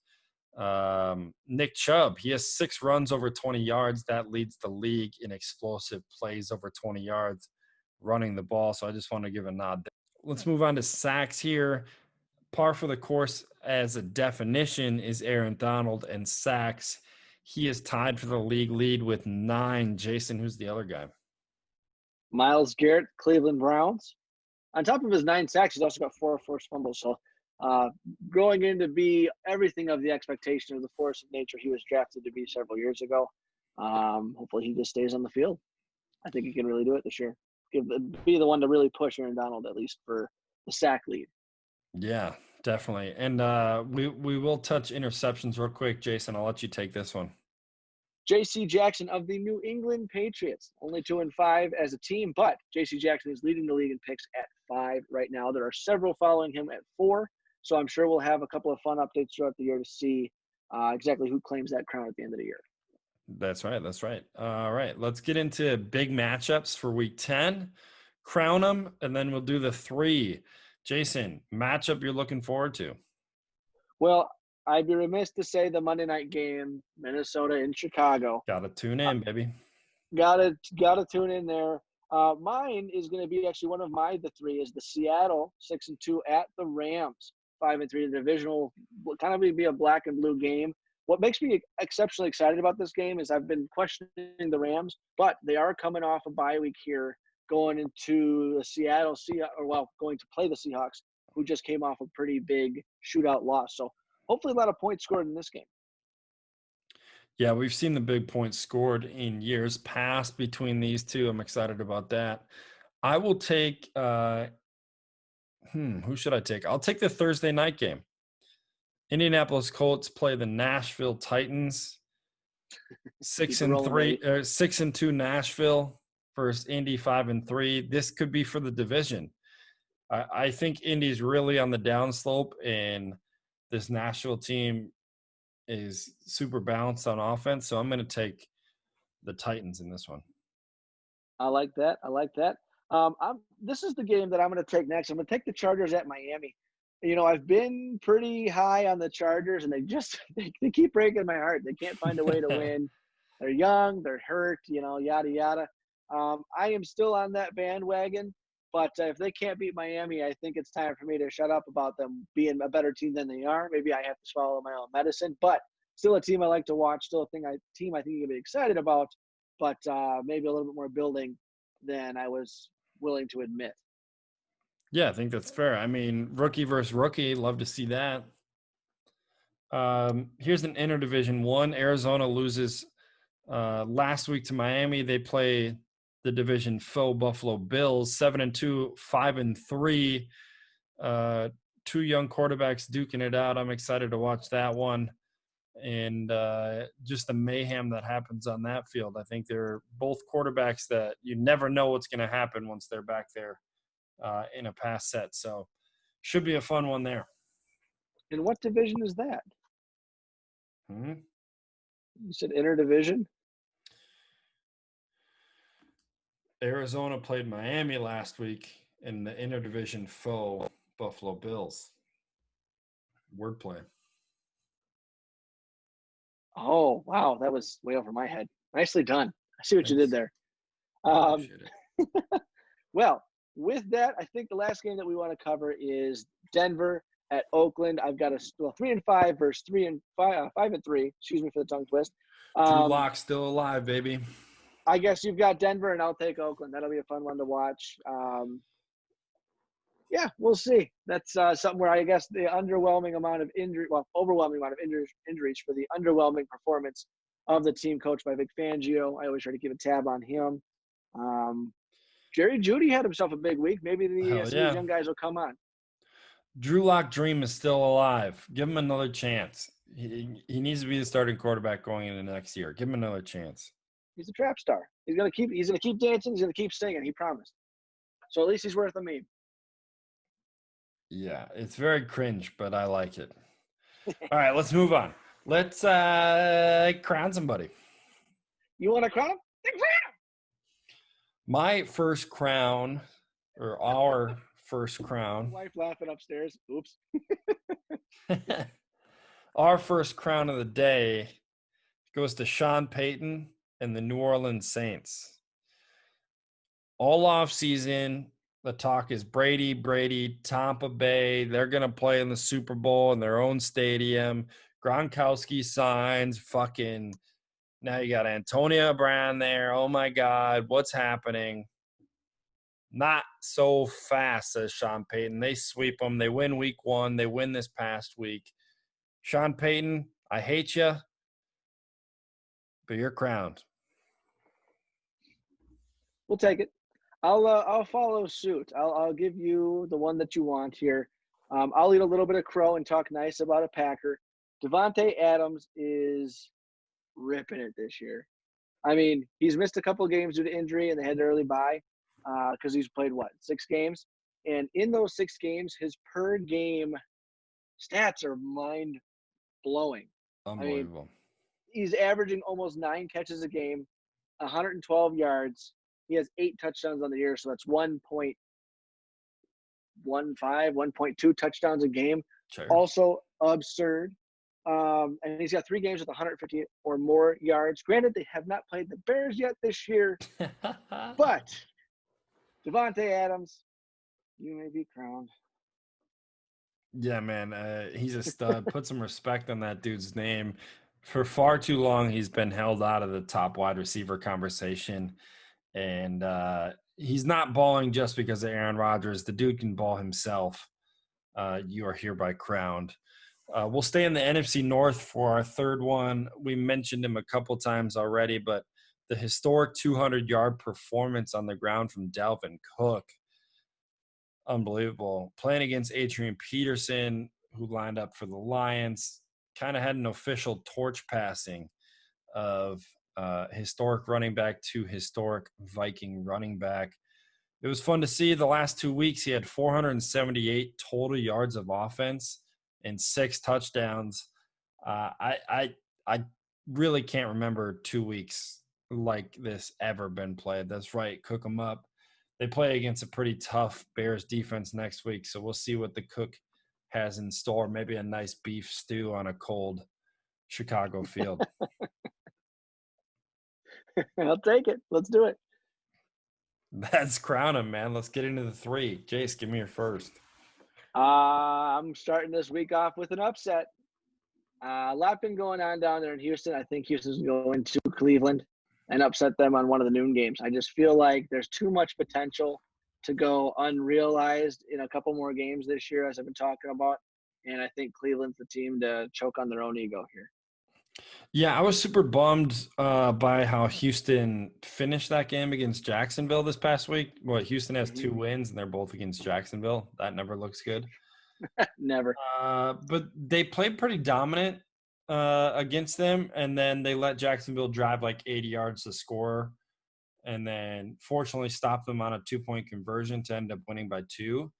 Nick Chubb, he has 6 runs over 20 yards. That leads the league in explosive plays over 20 yards running the ball. So I just want to give a nod there. Let's move on to sacks here. Par for the course as a definition is Aaron Donald, and sacks. He is tied for the league lead with 9. Jason, who's the other guy? Myles Garrett, Cleveland Browns. On top of his 9 sacks, he's also got 4 forced fumbles. So uh, growing into be everything of the expectation of the force of nature he was drafted to be several years ago. Hopefully he just stays on the field. I think he can really do it this year. Be the one to really push Aaron Donald at least for the sack lead. Yeah, definitely. And we will touch interceptions real quick. Jason, I'll let you take this one. J.C. Jackson of the New England Patriots, only 2-5 as a team, but J.C. Jackson is leading the league in picks at 5 right now. There are several following him at 4, so I'm sure we'll have a couple of fun updates throughout the year to see exactly who claims that crown at the end of the year. That's right. That's right. All right. Let's get into big matchups for week 10. Crown them, and then we'll do the 3. Jason, matchup you're looking forward to? Well, I'd be remiss to say the Monday night game, Minnesota in Chicago. Got to tune in, baby. Gotta tune in there. Mine is going to be actually one of the 3 is the Seattle 6-2 at the Rams 5-3. The divisional kind of be a black and blue game. What makes me exceptionally excited about this game is I've been questioning the Rams, but they are coming off a bye week here, going into the Seattle going to play the Seahawks, who just came off a pretty big shootout loss. So hopefully a lot of points scored in this game. Yeah, we've seen the big points scored in years past between these two. I'm excited about that. I will take who should I take? I'll take the Thursday night game. Indianapolis Colts play the Nashville Titans. Keep it rolling, baby. 6-2 Nashville versus Indy 5-3. This could be for the division. I think Indy's really on the downslope, and this Nashville team is super balanced on offense. So I'm going to take the Titans in this one. I like that. I like that. This is the game that I'm going to take next. I'm going to take the Chargers at Miami. You know, I've been pretty high on the Chargers, and they just they keep breaking my heart. They can't find a way to win. They're young, they're hurt, you know, yada yada. I am still on that bandwagon, but if they can't beat Miami, I think it's time for me to shut up about them being a better team than they are. Maybe I have to swallow my own medicine, but still a team I like to watch. Still team I think you can be excited about, but maybe a little bit more building than I was willing to admit. Yeah, I think that's fair. I mean, rookie versus rookie, love to see that. Here's an interdivision one. Arizona loses last week to Miami. They play the division foe Buffalo Bills, 7-2, 5-3. Two young quarterbacks duking it out. I'm excited to watch that one. And just the mayhem that happens on that field. I think they're both quarterbacks that you never know what's going to happen once they're back there in a pass set. So should be a fun one there. And what division is that? Mm-hmm. You said interdivision? Arizona played Miami last week in the interdivision foe Buffalo Bills. Wordplay. Oh, wow. That was way over my head. Nicely done. I see what you did Thanks. there. Appreciate it. Well, with that, I think the last game that we want to cover is Denver at Oakland. I've got 3-5 versus 5-3. Excuse me for the tongue twist. Drew Lock still alive, baby. I guess you've got Denver, and I'll take Oakland. That'll be a fun one to watch. Yeah, we'll see. That's something where I guess the overwhelming amount of injuries for the underwhelming performance of the team coached by Vic Fangio. I always try to keep a tab on him. Jerry Jeudy had himself a big week. Maybe some of these young guys will come on. Drew Lock dream is still alive. Give him another chance. He needs to be the starting quarterback going into next year. Give him another chance. He's a trap star. He's gonna keep dancing. He's gonna keep singing. He promised. So at least he's worth a meme. Yeah, it's very cringe, but I like it. All right, let's move on. Let's crown somebody. You want to crown him? My first crown, or our first crown. Wife laughing upstairs. Oops. Our first crown of the day goes to Sean Payton and the New Orleans Saints. All off season, the talk is Brady, Tampa Bay. They're going to play in the Super Bowl in their own stadium. Gronkowski signs, fucking. Now you got Antonio Brown there. Oh my God, what's happening? Not so fast, says Sean Payton. They sweep them. They win week one. They win this past week. Sean Payton, I hate you, but you're crowned. We'll take it. I'll follow suit. I'll give you the one that you want here. I'll eat a little bit of crow and talk nice about a Packer. Devontae Adams is ripping it this year. I mean, he's missed a couple of games due to injury, and they had an early bye because he's played, 6 games? And in those 6 games, his per game stats are mind-blowing. Unbelievable. I mean, he's averaging almost 9 catches a game, 112 yards. He has 8 touchdowns on the year, so that's 1.15, 1.2 touchdowns a game. Sure. Also absurd. And he's got 3 games with 150 or more yards. Granted, they have not played the Bears yet this year, but Devontae Adams, you may be crowned. Yeah, man, he's a stud. Put some respect on that dude's name. For far too long, he's been held out of the top wide receiver conversation. And he's not balling just because of Aaron Rodgers. The dude can ball himself. You are hereby crowned. We'll stay in the NFC North for our third one. We mentioned him a couple times already, but the historic 200-yard performance on the ground from Dalvin Cook. Unbelievable. Playing against Adrian Peterson, who lined up for the Lions, kind of had an official torch passing of historic running back to historic Viking running back. It was fun to see. The last 2 weeks, he had 478 total yards of offense and 6 touchdowns. I really can't remember 2 weeks like this ever been played. That's right. Cook them up. They play against a pretty tough Bears defense next week, so we'll see what the Cook has in store. Maybe a nice beef stew on a cold Chicago field. I'll take it. Let's do it. That's crown him, man. Let's get into the three. Jace, give me your first. I'm starting this week off with an upset. A lot been going on down there in Houston. I think Houston's going to Cleveland and upset them on one of the noon games. I just feel like there's too much potential to go unrealized in a couple more games this year, as I've been talking about. And I think Cleveland's the team to choke on their own ego here. Yeah, I was super bummed by how Houston finished that game against Jacksonville this past week. Well, Houston has 2 wins, and they're both against Jacksonville. That never looks good. Never. But they played pretty dominant against them, and then they let Jacksonville drive like 80 yards to score, and then fortunately stopped them on a 2-point conversion to end up winning by 2.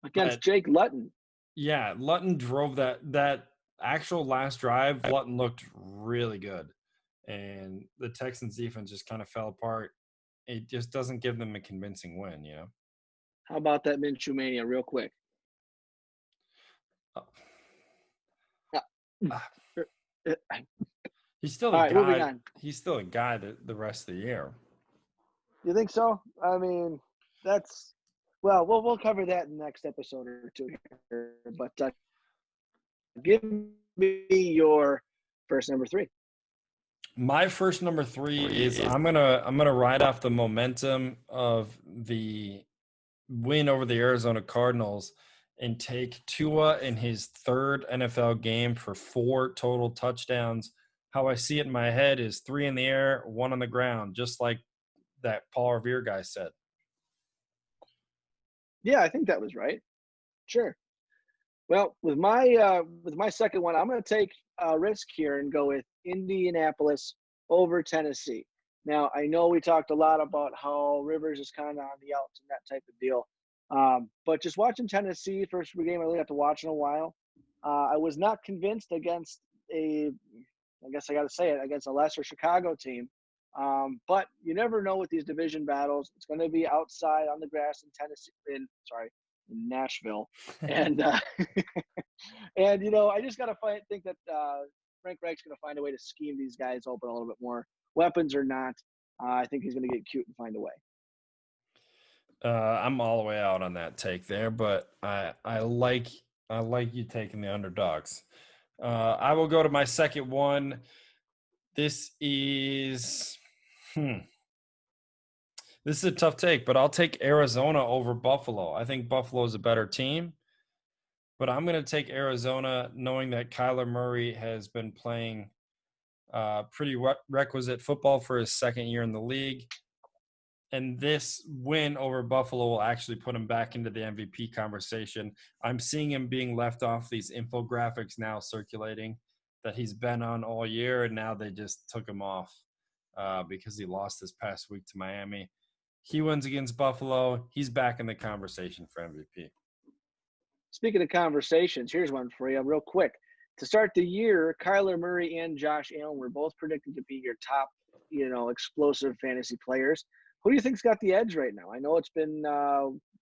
Against But Jake Luton. yeah, Luton drove that actual last drive. Luton looked really good, and the Texans defense just kind of fell apart. It just doesn't give them a convincing win, you know. How about that Minshew mania real quick? Oh. Uh, He's still All a right, moving guy. on. He's still a guy the rest of the year. You think so? I mean, that's well, we'll cover that in the next episode or two here. But give me your first number 3. My first number 3 is I'm gonna ride off the momentum of the win over the Arizona Cardinals and take Tua in his 3rd NFL game for 4 total touchdowns. How I see it in my head is 3 in the air, 1 on the ground, just like that Paul Revere guy said. Yeah, I think that was right. Sure. Well, with my second one, I'm going to take a risk here and go with Indianapolis over Tennessee. Now, I know we talked a lot about how Rivers is kind of on the outs and that type of deal. But just watching Tennessee first game I really have to watch in a while, I was not convinced against I guess I got to say it, against a lesser Chicago team. But you never know with these division battles. It's going to be outside on the grass in Nashville, and and I just got to think that Frank Reich's going to find a way to scheme these guys open a little bit more, weapons or not. I think he's going to get cute and find a way. I'm all the way out on that take there, but I like you taking the underdogs. I will go to my second one. This is this is a tough take, but I'll take Arizona over Buffalo. I think Buffalo is a better team, but I'm going to take Arizona knowing that Kyler Murray has been playing pretty requisite football for his 2nd year in the league. And this win over Buffalo will actually put him back into the MVP conversation. I'm seeing him being left off these infographics now circulating that he's been on all year, and now they just took him off because he lost this past week to Miami. He wins against Buffalo. He's back in the conversation for MVP. Speaking of conversations, here's one for you real quick. To start the year, Kyler Murray and Josh Allen were both predicted to be your top, explosive fantasy players. Who do you think's got the edge right now? I know it's been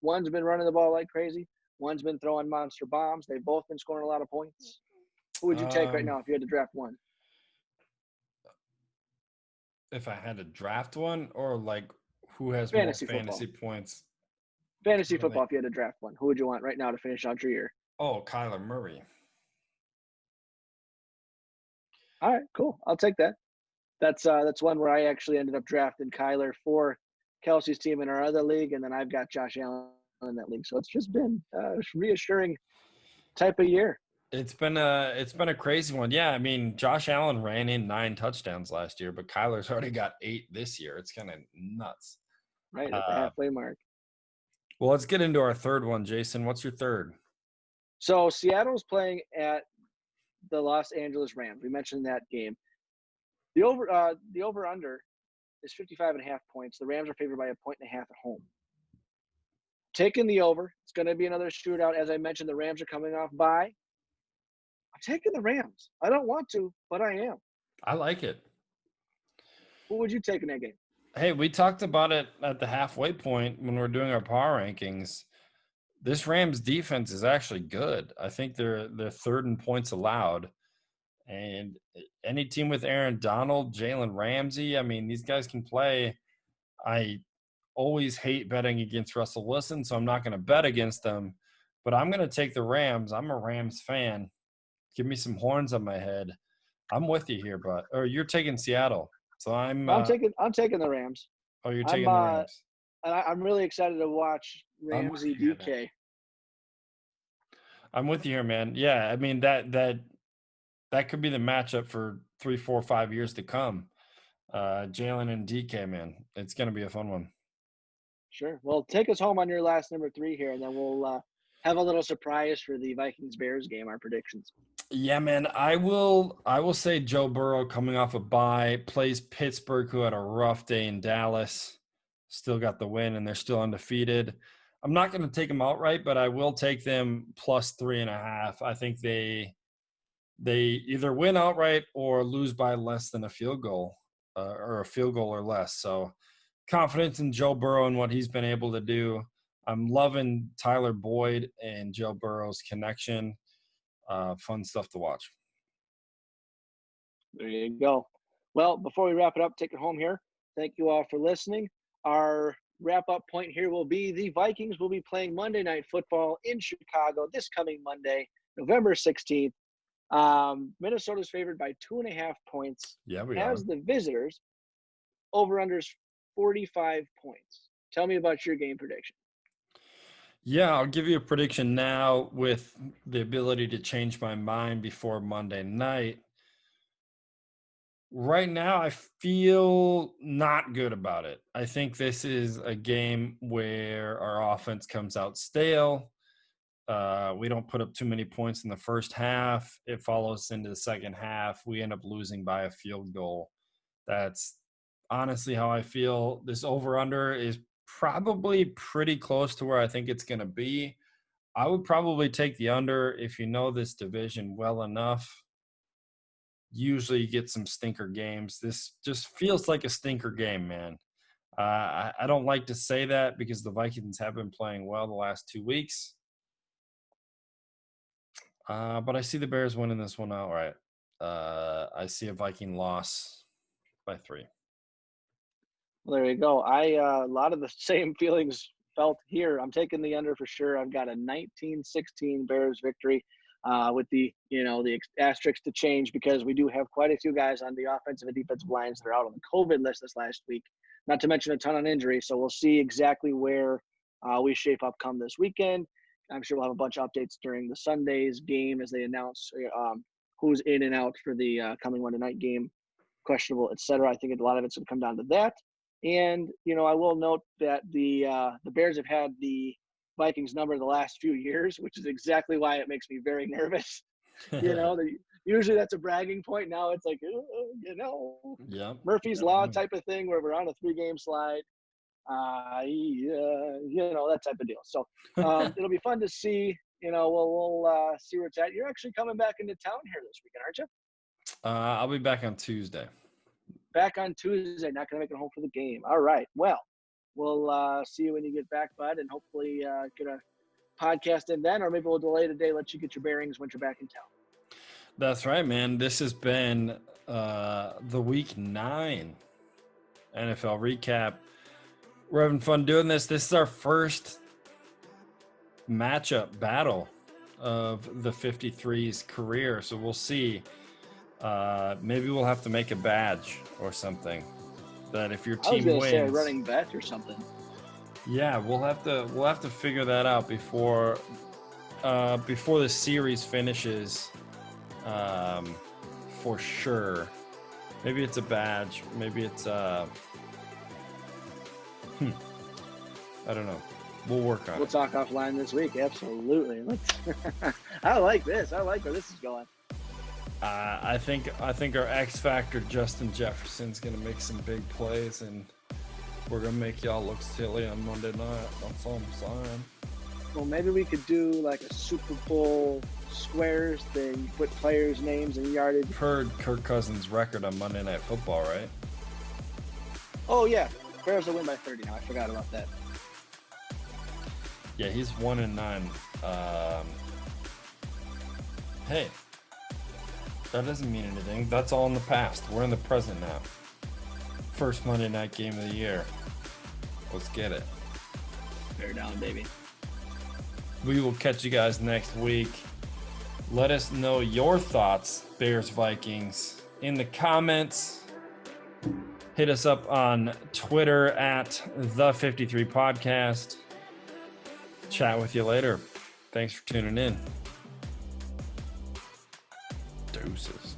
one's been running the ball like crazy. One's been throwing monster bombs. They've both been scoring a lot of points. Who would you take right now if you had to draft one? If I had to draft one, or like who has fantasy more fantasy points? Fantasy football, if you had to draft one. Who would you want right now to finish out your year? Oh, Kyler Murray. All right, cool. I'll take that. That's one where I actually ended up drafting Kyler for Kelsey's team in our other league, and then I've got Josh Allen in that league. So it's just been a reassuring type of year. It's been a crazy one. Yeah, I mean, Josh Allen ran in 9 touchdowns last year, but Kyler's already got 8 this year. It's kind of nuts. Right at the halfway mark. Well, let's get into our third one, Jason. What's your third? So Seattle's playing at the Los Angeles Rams. We mentioned that game. The over under is 55.5 points. The Rams are favored by 1.5 at home. Taking the over. It's going to be another shootout. As I mentioned, the Rams are coming off bye. I'm taking the Rams. I don't want to, but I am. I like it. Who would you take in that game? Hey, we talked about it at the halfway point when we're doing our power rankings. This Rams defense is actually good. I think they're third in points allowed. And any team with Aaron Donald, Jalen Ramsey, I mean, these guys can play. I always hate betting against Russell Wilson, so I'm not going to bet against them. But I'm going to take the Rams. I'm a Rams fan. Give me some horns on my head. I'm with you here, but or you're taking Seattle. So I'm taking the Rams. oh, you're I'm taking the Rams. I'm really excited to watch I'm with Ramsey you here, man. DK. I'm with you here, man. Yeah, I mean that could be the matchup for 3, 4, 5 years to come. Jalen and DK, man. It's going to be a fun one. Sure. Well, take us home on your last number 3 here, and then we'll have a little surprise for the Vikings Bears game. Our predictions. Yeah, man. I will say Joe Burrow coming off a bye plays Pittsburgh, who had a rough day in Dallas. Still got the win, and they're still undefeated. I'm not going to take them outright, but I will take them plus 3.5. I think they either win outright or lose by less than a field goal, or a field goal or less. So confidence in Joe Burrow and what he's been able to do. I'm loving Tyler Boyd and Joe Burrow's connection. Fun stuff to watch. There you go. Well, before we wrap it up, take it home here. Thank you all for listening. Our wrap-up point here will be the Vikings will be playing Monday Night Football in Chicago this coming Monday, November 16th. Minnesota's favored by 2.5 points. Yeah, we as are. the visitors. Over-unders 45 points. Tell me about your game prediction. Yeah, I'll give you a prediction now with the ability to change my mind before Monday night. Right now, I feel not good about it. I think this is a game where our offense comes out stale. We don't put up too many points in the first half. It follows into the second half. We end up losing by a field goal. That's honestly how I feel. This over-under is probably pretty close to where I think it's going to be. I would probably take the under if you know this division well enough. Usually you get some stinker games. This just feels like a stinker game, man. I don't like to say that because the Vikings have been playing well the last 2 weeks. But I see the Bears winning this one outright. I see a Viking loss by 3. Well, there you go. A lot of the same feelings felt here. I'm taking the under for sure. I've got a 19-16 Bears victory. With the asterisks to change because we do have quite a few guys on the offensive and defensive lines that are out on the COVID list this last week, not to mention a ton on injury. So we'll see exactly where we shape up come this weekend. I'm sure we'll have a bunch of updates during the Sunday's game as they announce who's in and out for the coming Monday night game, questionable, etc. I think a lot of it's going to come down to that. And, I will note that the Bears have had the Vikings number the last few years, which is exactly why it makes me very nervous. Usually that's a bragging point. Now it's like, yeah, Murphy's Law type of thing where we're on a 3-game slide. That type of deal. So it'll be fun to see. We'll see where it's at. You're actually coming back into town here this weekend, aren't you? I'll be back on Tuesday. Back on Tuesday. Not going to make it home for the game. All right. Well, we'll see you when you get back, bud, and hopefully get a podcast in then, or maybe we'll delay the day, let you get your bearings once you're back in town. That's right, man. This has been the Week 9 NFL recap. We're having fun doing this. This is our first matchup battle of the 53's career, so we'll see. Maybe we'll have to make a badge or something. That if your team wins, say a running bet or something. Yeah, we'll have to figure that out before the series finishes, for sure. Maybe it's a badge. Maybe it's I don't know. We'll work on it. We'll talk offline this week. Absolutely. I like this. I like where this is going. I think our X factor Justin Jefferson's gonna make some big plays, and we're gonna make y'all look silly on Monday night. That's all I'm saying. Well, maybe we could do like a Super Bowl squares thing. Put players' names and yardage. Heard Kirk Cousins' record on Monday Night Football, right? Oh, yeah. Bears will win by 30 now. I forgot about that. Yeah, he's 1-9. Hey, that doesn't mean anything. That's all in the past. We're in the present now. First Monday night game of the year. Let's get it. Bear down, baby. We will catch you guys next week. Let us know your thoughts, Bears Vikings, in the comments. Hit us up on Twitter at the53podcast. Chat with you later. Thanks for tuning in. Deuces.